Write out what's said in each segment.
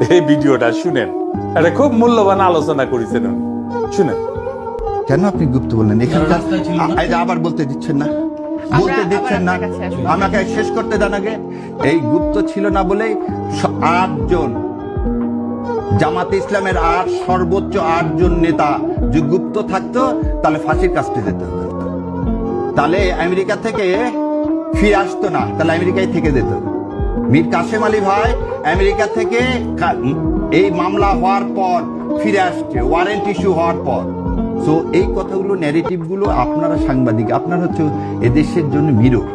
এই ভিডিওটা শুনেন, এটা খুব মূল্যবান আলোচনা করেছেন উনি। শুনেন। কেন আপনি গুপ্ত বললেন? এখানে আবার বলতে দিচ্ছেন না, বলতে দিচ্ছেন না, আমাকে শেষ করতে দেন আগে। এই গুপ্ত ছিল না বলেই 8 জন জামাতে ইসলামের সর্বোচ্চ 8 জন নেতা যে গুপ্ত থাকতো, তাহলে ফাঁসির কাস্টে যেত, তাহলে আমেরিকা থেকে ফিরে আসতো না, তাহলে আমেরিকায় থেকে যেত। মীর কাসেম আলী ভাই আমেরিকা থেকে এই মামলা হওয়ার পর ফিরে আসছে, ওয়ারেন্ট ইস্যু হওয়ার পর। তো এই কথাগুলো, ন্যারেটিভ গুলো আপনারা সাংবাদিক, আপনারা হচ্ছে এদেশের জন্য মিরর।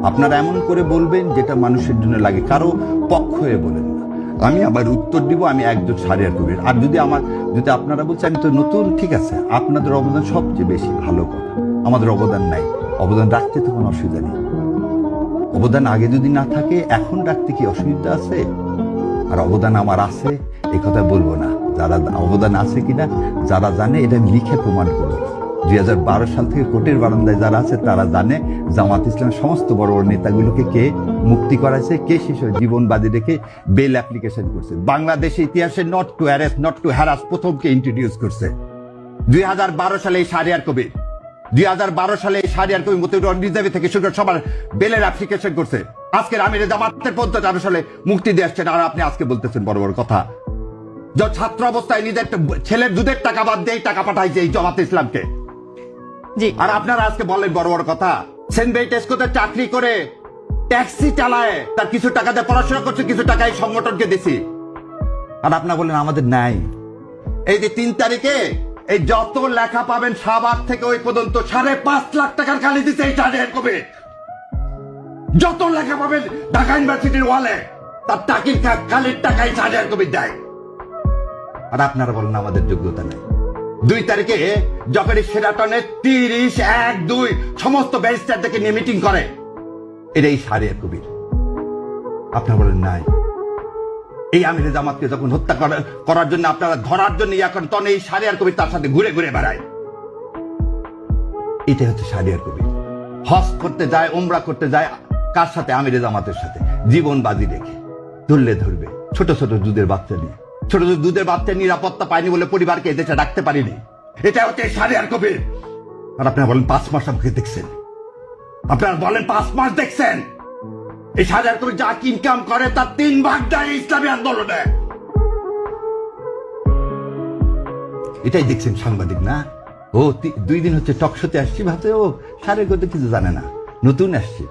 আপনারা এমন করে বলবেন যেটা মানুষের জন্য লাগে, কারো পক্ষ হয়ে বলেন না। আমি আবার উত্তর দিব, আমি একজন সারিয়ার কবির। আর যদি আপনারা বলছেন আমি তো নতুন, ঠিক আছে, আপনাদের অবদান সবচেয়ে বেশি, ভালো কথা। আমাদের অবদান নাই, অবদান রাখতে তো কোনো অসুবিধা নেই। অবদান আগে যদি না থাকে এখন রাখতে কি অসুবিধা আছে? আর অবদান আমার আছে এই কথা বলবো না, যারা অবদান আছে কিনা যারা জানে এটা লিখে প্রমাণ করবো। 2012 সাল থেকে কোর্টের বারান্দায় যারা আছে তারা জানে জামাত ইসলামের সমস্ত বড় বড় নেতাগুলোকে কে মুক্তি করাইছে, কে শিশু জীবন বাজি রেখে বেল অ্যাপ্লিকেশন করছে। বাংলাদেশের ইতিহাসে not to arrest, not to harass প্রথমকে ইন্ট্রোডিউস করছে 2012 সালে এই শাহরিয়ার কবির। 2012 সালে এই শাহরিয়ার কবির মতিউর রিজার্ভ থেকে শুরু করে সবার বেলের অ্যাপ্লিকেশন করছে। আজকের আমির জামাতের 15 সালে মুক্তি দিয়ে আসছেন, আর আপনি আজকে বলতেছেন বড় বড় কথা। যে ছাত্র অবস্থায় নিজের ছেলের দুধের টাকা বাদ দিয়ে টাকা পাঠাইছে এই জামাত ইসলামকে, আর আপনারা আজকে বলেন বড় বড় কথা। সেন্ট বেইটেস্কোতে চাকরি করে ট্যাক্সি চালায়, তার কিছু টাকা দিয়ে পড়াশোনা করছে, কিছু টাকা এই সংগঠনকে দিছি, আর আপনারা বলেন আমাদের নাই। এই যে 3 তারিখে এই যত লেখা পাবেন শাহবাগ থেকে ওই পর্যন্ত 5.5 লাখ টাকার খালি দিচ্ছে এই শাহরিয়ার কবির। যত লেখা পাবেন ঢাকা ইউনিভার্সিটির ওয়ালে তার টাকির খালির টাকাই শাহরিয়ার কবির দেয়, আর আপনারা বলেন আমাদের যোগ্যতা নেই। 2 তারিখে যখন সেরাটনে 30, 1, 2 সমস্ত ব্যারিস্টার থেকে নিয়ে মিটিং করে, এটাই শাহরিয়ার কবির। আপনারা বলেন নাই। এই আমিরে জামাতকে যখন হত্যা করার জন্য আপনারা ধরার জন্য এখন তখন এই শাহরিয়ার কবির তার সাথে ঘুরে ঘুরে বেড়ায়, এটাই হচ্ছে শাহরিয়ার কবির। হজ করতে যায়, উমরা করতে যায়, কার সাথে? আমিরে জামাতের সাথে, জীবন বাজি রেখে। ধরলে ধরবে ছোট ছোট দুধের বাচ্চা নিয়ে, ছোট ছোট দুধের বাচ্চা নিরাপত্তা পায়নি বলে পরিবারকে এদেশে রাখতে পারিনি, এটা হচ্ছে শাহরিয়ার কবির। আর আপনারা বলেন 5 মাস আমাকে দেখছেন, আপনারা বলেন 5 মাস দেখছেন। এই শাহরিয়ার কবির যা ইনকাম করে তার 3 ভাগ দেয় ইসলামী আন্দোলনে। এটাই দেখছেন সাংবাদিক না? ও 2 দিন হচ্ছে টকশোতে আসছি, ভাবছে ও শাহরিয়ার কবির কিছু জানে না, নতুন আসছে,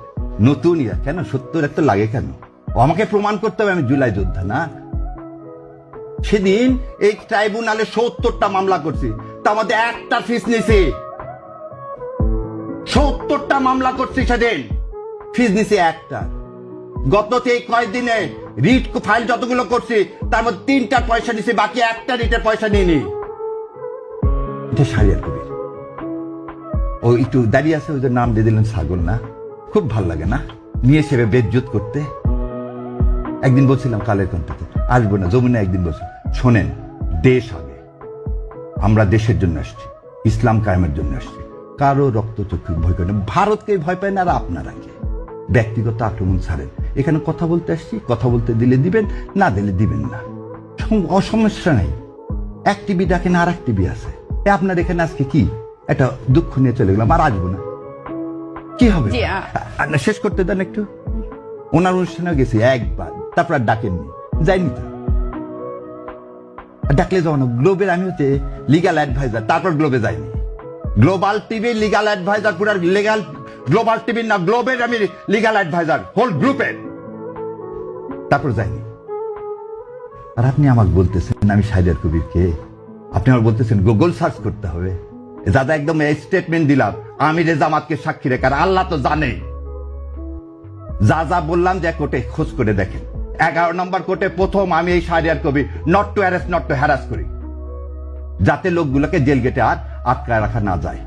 নতুন কেন 70 এত লাগে কেন? ও আমাকে প্রমাণ করতে হবে আমি জুলাই যোদ্ধা না। সেদিন এই ট্রাইব্যুনালে 70টা মামলা করছি, তার মধ্যে একটা ফিস নিছি। 70টা মামলা করছি, সেদিন ফিস নিছি একটা। গত কয়েকদিনে রিট ফাইল যতগুলো করছি তার মধ্যে 3টার পয়সা নিছি, বাকি একটা রিটের পয়সা নিইনি। এটা শাহরিয়ার কবির। ও একটু দাঁড়িয়ে আছে, ওদের নাম দিয়ে দিলেন ছাগল না? খুব ভাল লাগে না নিয়ে সেবে বেজ্জত করতে। একদিন বলছিলাম কালের কণ্ঠে আসবো না, যমুনা একদিন বলছি, শোনেন, দেশ আগে, আমরা দেশের জন্য আসছি, ইসলাম কায়েমের জন্য আসছি, কারো রক্তচক্ষু ভয় করে না, ভারতকে ভয় পায় না। আর আপনারা কি ব্যক্তিগত আক্রমণ ছাড়েন, এখানে কথা বলতে আসছি, কথা বলতে দিলে দিবেন, না দিলে দিবেন না, সমস্যা নাই। এক টিভি ডাকেন, আর এক টিভি আছে। আপনার এখানে আজকে কি একটা দুঃখ নিয়ে চলে গেলাম, আর আসবো না, কি হবে? শেষ করতে দেন একটু। ওনার অনুষ্ঠানে গেছি একবার, তারপর আর ডাকেননি, যাইনি তো। ডাকলে যাও না। গ্লোবের আমি হচ্ছে লিগাল অ্যাডভাইজার, তারপর গ্লোবে যাইনি। গ্লোবাল টিভি লিগাল অ্যাডভাইজার, পুরো লিগাল গ্লোবাল টিভি না, গ্লোবের আমি লিগাল অ্যাডভাইজার হোল গ্রুপের, তারপর যাইনি। আর আপনি আমাকে বলতেছেন আমি শাহরিয়ার কবিরকে, আপনি আমার বলতেছেন গুগল সার্চ করতে হবে। দাদা একদম এই স্টেটমেন্ট দিলাম আমিরে জামাতকে সাক্ষী রেখে, আর আল্লাহ তো জানে যা যা বললাম, যে কোর্টে খোঁজ করে দেখেন। 11 নম্বর কোর্টে প্রথম আমি এই Shahriar Kabir not to arrest, not to harass করি, যাতে লোকগুলোকে জেল গেটে আর আটকায় রাখা না যায়।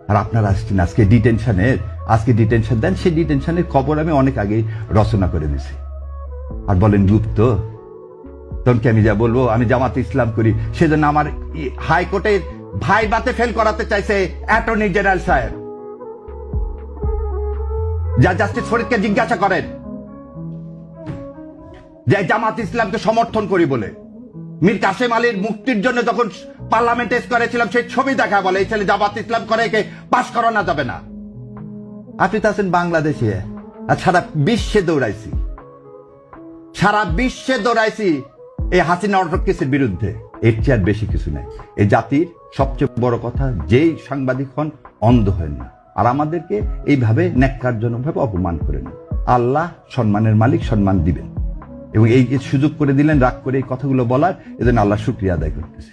আর আপনারা আসছেন আজকে ডিটেনশন দেন, সেই ডিটেনশনের খবর আমি অনেক আগে রচনা করে দিছি। আর বলেন গুপ্ত, তখন কি আমি যা বলবো আমি জামাতে ইসলাম করি, সেজন্য আমার হাইকোর্টে ভাইবাতে ফেল করাতে চাইছে অ্যাটর্নি জেনারেল সাহেব। যা জাস্টিস ফরিদকে জিজ্ঞাসা করেন, যে জামাত ইসলামকে সমর্থন করি বলে। মীর কাসেম আলীর মুক্তির জন্য যখন পার্লামেন্টে করেছিলাম সেই ছবি দেখা বলে এই ছেলে জামাত ইসলাম করে, একে পাশ করানো যাবে না। আপনি তো আছেন বাংলাদেশে, আর সারা বিশ্বে দৌড়াইছি, সারা বিশ্বে দৌড়াইছি এই হাসিনা অটোক্রেসির বিরুদ্ধে। এর চেয়ে আর বেশি কিছু নাই। এই জাতির সবচেয়ে বড় কথা, যেই সাংবাদিক হন অন্ধ হয় না, আর আমাদেরকে এইভাবে ন্যাক্কারজনকভাবে অপমান করেন। আল্লাহ সম্মানের মালিক, সম্মান দিবেন, এবং এই যে সুযোগ করে দিলেন রাগ করে এই কথাগুলো বলার, এজন্য আল্লাহ শুকরিয়া আদায় করতেছি।